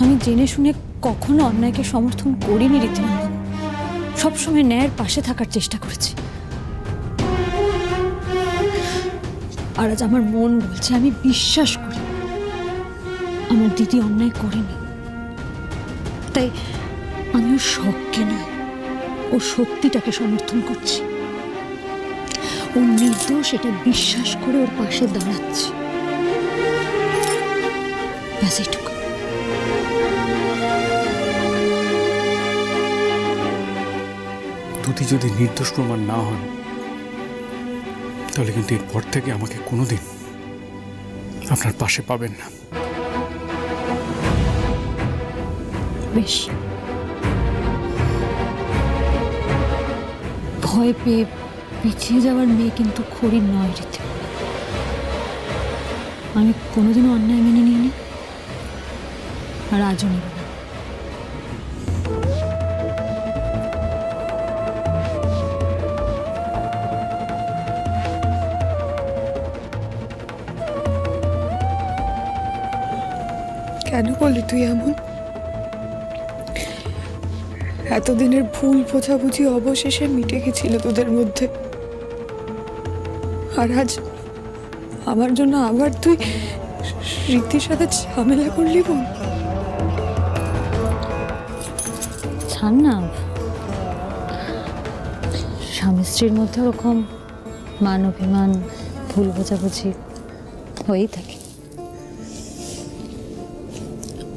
আমি জেনে শুনে কখনো অন্যায়কে সমর্থন করিনি রীতিনন্দন। সবসময় ন্যায়ের পাশে থাকার চেষ্টা করেছি। আর আজ আমার মন বলছে, আমি বিশ্বাস করি আমার দিদি অন্যায় করেনি। তাই আমি ওর শখকে নয়, ও সত্যিটাকে সমর্থন করছি। ও নির্দোষ এটা বিশ্বাস করে ওর পাশে দাঁড়াচ্ছি। ব্যাস এইটুকু। দুটি যদি নির্দোষ প্রমাণ না হন, তাহলে কিন্তু এরপর থেকে আমাকে কোনোদিন আপনার পাশে পাবেন না। বেশ, ভয় পেয়ে পিছিয়ে যাওয়ার মেয়ে কিন্তু খড়ির নয় রীতি। আমি কোনোদিনও অন্যায় মেনে নিইনি, আর আজও নেব না। কেন বললি তুই এমন? এতদিনের ভুল বোঝাবুঝি অবশেষে মিটে গেছিল তোদের মধ্যে, আর আজ আমার জন্য আবার তুই রীতির সাথে ঝামেলা করলি বোন? ছাড় না, স্বামী স্ত্রীর মধ্যে ওরকম মান অভিমান, ভুল বোঝাবুঝি হয়েই থাকে।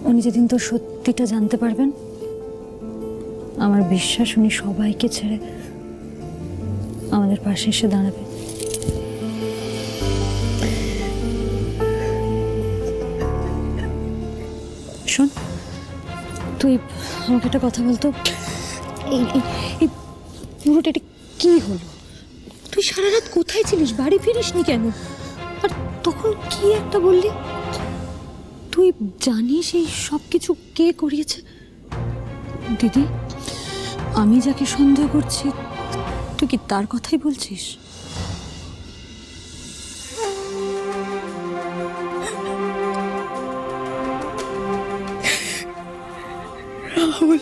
উনি যেদিন তো সত্যিটা জানতে পারবেন, আমার বিশ্বাস উনি সবাইকে ছেড়ে আমাদের পাশে এসে দাঁড়াবে। শোন, তুই আমাকে একটা কথা বলতো, এই পুরোটা এটা কি হলো? তুই সারা রাত কোথায় ছিলিস? বাড়ি ফিরিসনি কেন? আর তখন কি একটা বললি? তুই জানিস এই সব কিছু কে করিয়েছে? দিদি, আমি যাকে সন্দেহ করছি, তুই কি তার কথাই বলছিস? রাহুল,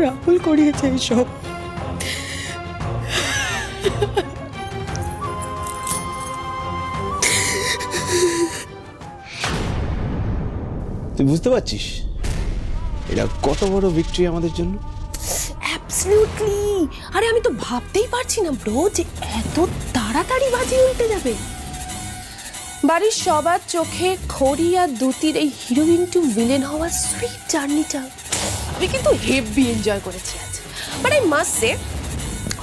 রাহুল করিয়েছে এইসব। তুই বুঝতে পারছিস এটা কত বড় ভিক্টরি আমাদের জন্য? অ্যাবসলিউটলি। আরে আমি তো ভাবতেই পারছি না ব্রো যে এত তাড়াতাড়ি বাজি উল্টে যাবে। বাড়ির সবার চোখে খড়ি আর দুতির এই হিরোইন টু ভিলেন হওয়ার সুইট জার্নিটা আমি কিন্তু হেভি এনজয় করেছি আজ। But I must say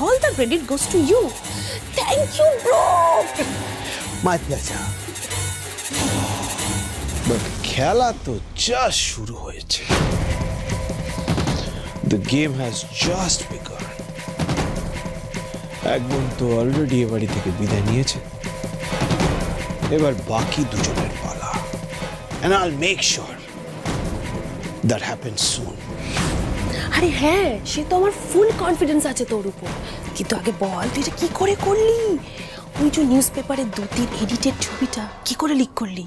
all the credit goes to you. Thank you bro. My pleasure. But খেলা তো জাস্ট শুরু হয়েছে। The game has just began. একজন তো অলরেডি এ বাড়ি থেকে বিদায় নিয়েছে, এবার বাকি দুজনের পালা। And I'll make sure that happens soon. আরে হ্যাঁ, সে তো আমার ফুল কনফিডেন্স আছে তোর উপর। কিন্তু আগে বল, তুই এটা কি করে করলি? ওই যে নিউজ পেপারে দুতির এডিটেড ছবিটা কি করে লিক করলি?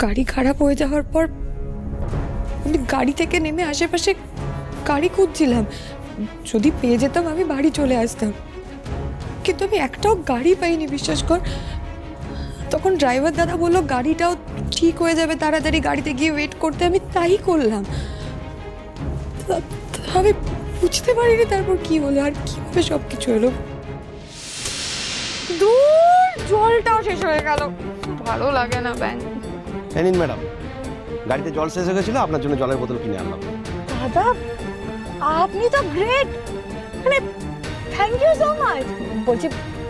গাড়ি খারাপ হয়ে যাওয়ার পর আমি গাড়ি থেকে নেমে আশেপাশে গাড়ি খুঁজছিলাম, যদি পেয়ে যেতাম আমি বাড়ি চলে আসতাম। কিন্তু আমি একটাও গাড়ি পাইনি, বিশ্বাস কর। তখন ড্রাইভার দাদা বললো গাড়িটাও ঠিক হয়ে যাবে, তাড়াতাড়ি গাড়িতে গিয়ে ওয়েট করতে। আমি তাই করলাম। আমি বুঝতে পারিনি তারপর কি হলো আর কিভাবে সবকিছু হলো। দূর, জলটাও শেষ হয়ে গেল। ভালো লাগে না ব্যাং। নিন ম্যাডাম, গাড়িতে জল শেষ হয়ে গেছিল, আপনার জন্য জলের বোতল কিনে আনলাম। দাদা, আপনি তো গ্রেট, মানে থ্যাংক ইউ সো মাচ। বলছি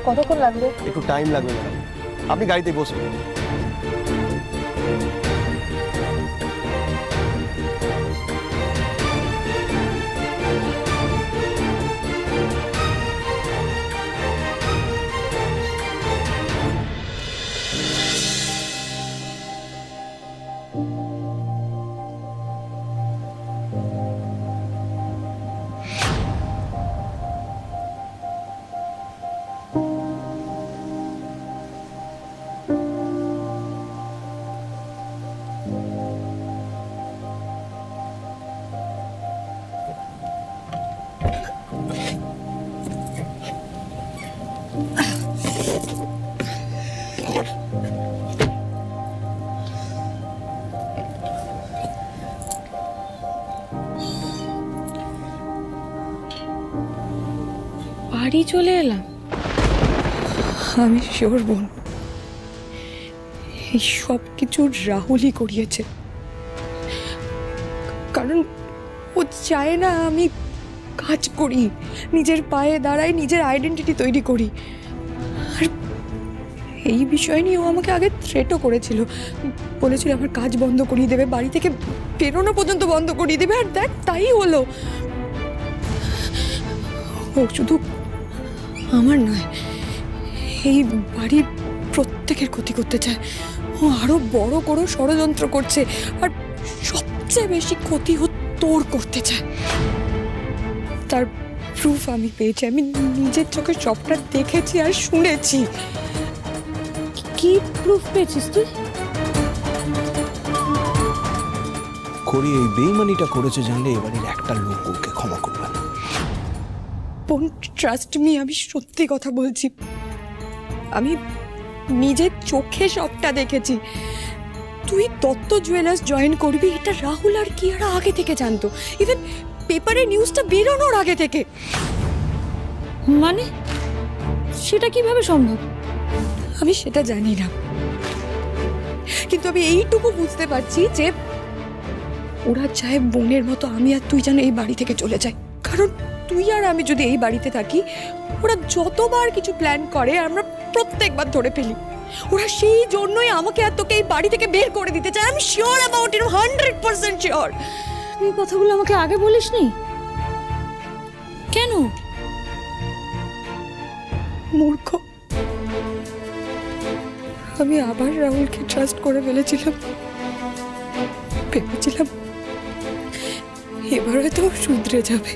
কতক্ষণ লাগবে? একটু টাইম লাগবে ম্যাডাম, আপনি গাড়িতে বসুন। বাড়ি চলে এলাম। আমি শিওর বোন, এই সব কিছু রাহুলই করিয়েছে। কারণ ও চায় না আমি কাজ করি, নিজের পায়ে দাঁড়াই, নিজের আইডেন্টিটি তৈরি করি। আর এই বিষয় নিয়ে ও আমাকে আগে থ্রেটও করেছিল, বলেছিল আমার কাজ বন্ধ করিয়ে দেবে, বাড়ি থেকে বেরোনো পর্যন্ত বন্ধ করিয়ে দেবে। আর দেখ তাই হলো। ও শুধু আমার নয়, এই বাড়ির প্রত্যেকের ক্ষতি করতে চায়। ও আরো বড় করে ষড়যন্ত্র করছে, আর সবচেয়ে বেশি ক্ষতি ও তোর করতে চায়। তার প্রুফ আমি পেয়েছি, আমি নিজের চোখে সবটা দেখেছি আর শুনেছি। কি প্রুফ পেয়েছিস তুই? করি এই বেইমানিটা করেছে জানলে এবারের একটা লোক ওকে ক্ষমা করবে না। বোন, ট্রাস্ট মি, আমি সত্যি কথা বলছি। আমি নিজের চোখে সবটা দেখেছি। তুই দত্ত জুয়েলার্স জয়েন করবি এটা রাহুল আর কিয়ারা আগে থেকে জানতো, ইভেন পেপারে নিউজটা বেরোনোর আগে থেকে। মানে সেটা কিভাবে সম্ভব? আমি সেটা জানি না, কিন্তু আমি এইটুকু বুঝতে পারছি যে ওরা চায় বোনের মতো আমি আর তুই যেন এই বাড়ি থেকে চলে যাই। কারণ তুই আর আমি যদি এই বাড়িতে থাকি, ওরা যতবার কিছু প্ল্যান করে আমরা প্রত্যেকবার ধরে ফেলি। ওরা সেই জন্যই আমাকে আর তোকে এই বাড়ি থেকে বের করে দিতে চায়। আমি শিওর অ্যাবাউট ইট, 100% শিওর। এই কথাগুলো আমাকে আগে বলিসনি কেন? মূর্খ, আমি আবার রাহুলকে ট্রাস্ট করে ফেলেছিলাম। ভেবেছিলাম এবার হয়তো ও শুধরে যাবে,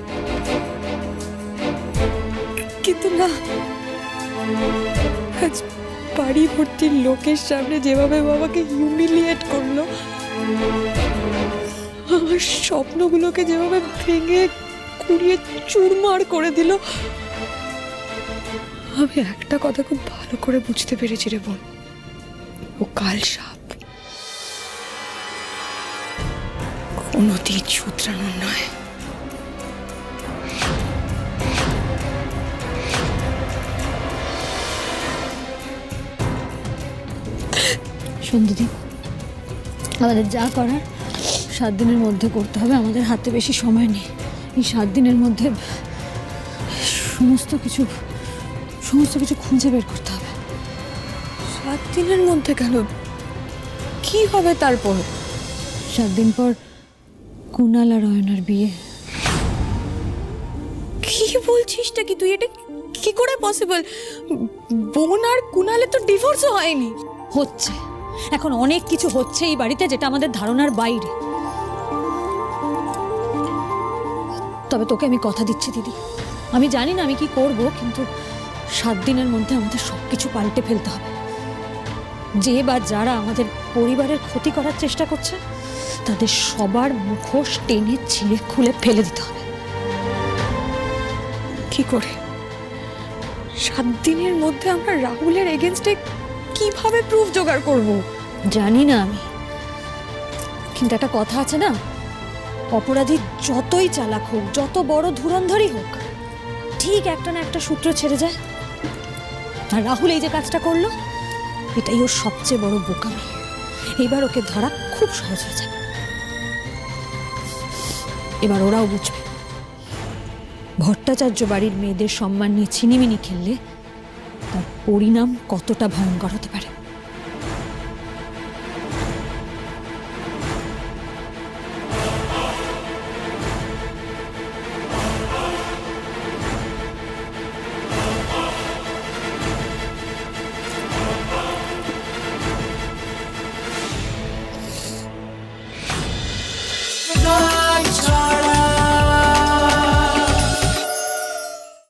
কিন্তু না। আজ বাড়ি ভর্তি লোকের সামনে যেভাবে বাবাকে হিউমিলিয়েট করলো, আমার স্বপ্নগুলোকে যেভাবে ভেঙে কুড়িয়ে চুরমার করে দিল, আমি একটা কথা খুব ভালো করে বুঝতে পেরেছি রে বোন, ও কাল সাপ, কোনোদিন শুধরানোর নয়। শোন দিদি, আমাদের যা করার 7 দিনের মধ্যে করতে হবে। আমাদের হাতে বেশি সময় নেই। এই 7 দিনের মধ্যে সমস্ত কিছু খুঁজে বের করতে হবে। 7 দিনের মধ্যে কেন? কি হবে তারপর? 7 দিন পর কুণাল আর অয়নার বিয়ে। কি বলছিসটা কি তুই? এটা কি করে পসিবল? বোন আর কুণালে তো ডিভোর্সও হয়নি। হচ্ছে, এখন অনেক কিছু হচ্ছে এই বাড়িতে যেটা আমাদের ধারণার বাইরে। তবে তোকে আমি কথা দিচ্ছি দিদি, আমি জানি না আমি কি করব, কিন্তু 7 দিনের মধ্যে আমাদের সবকিছু পাল্টে ফেলতে হবে। যে বা যারা আমাদের পরিবারের ক্ষতি করার চেষ্টা করছে তাদের সবার মুখোশ টেনে ছিঁড়ে খুলে ফেলে দিতে হবে। কি করে? 7 দিনের মধ্যে আমরা রাহুলের এগেনস্টে কিভাবে প্রুফ জোগাড় করব? জানি না আমি, কিন্তু একটা কথা আছে না, অপরাধী যতই চালাক হোক, যত বড় ধুরন্ধরই হোক, ঠিক একটা না একটা সূত্র ছেড়ে যায়। আর রাহুল এই যে কাজটা করলো, এটাই ওর সবচেয়ে বড় বোকামি। এবার ওকে ধরা খুব সহজ হয়ে যাবে। এবার ওরাও বুঝবে ভট্টাচার্য বাড়ির মেয়েদের সম্মান নিয়ে ছিনিমিনি খেললে তার পরিণাম কতটা ভয়ঙ্কর হতে পারে।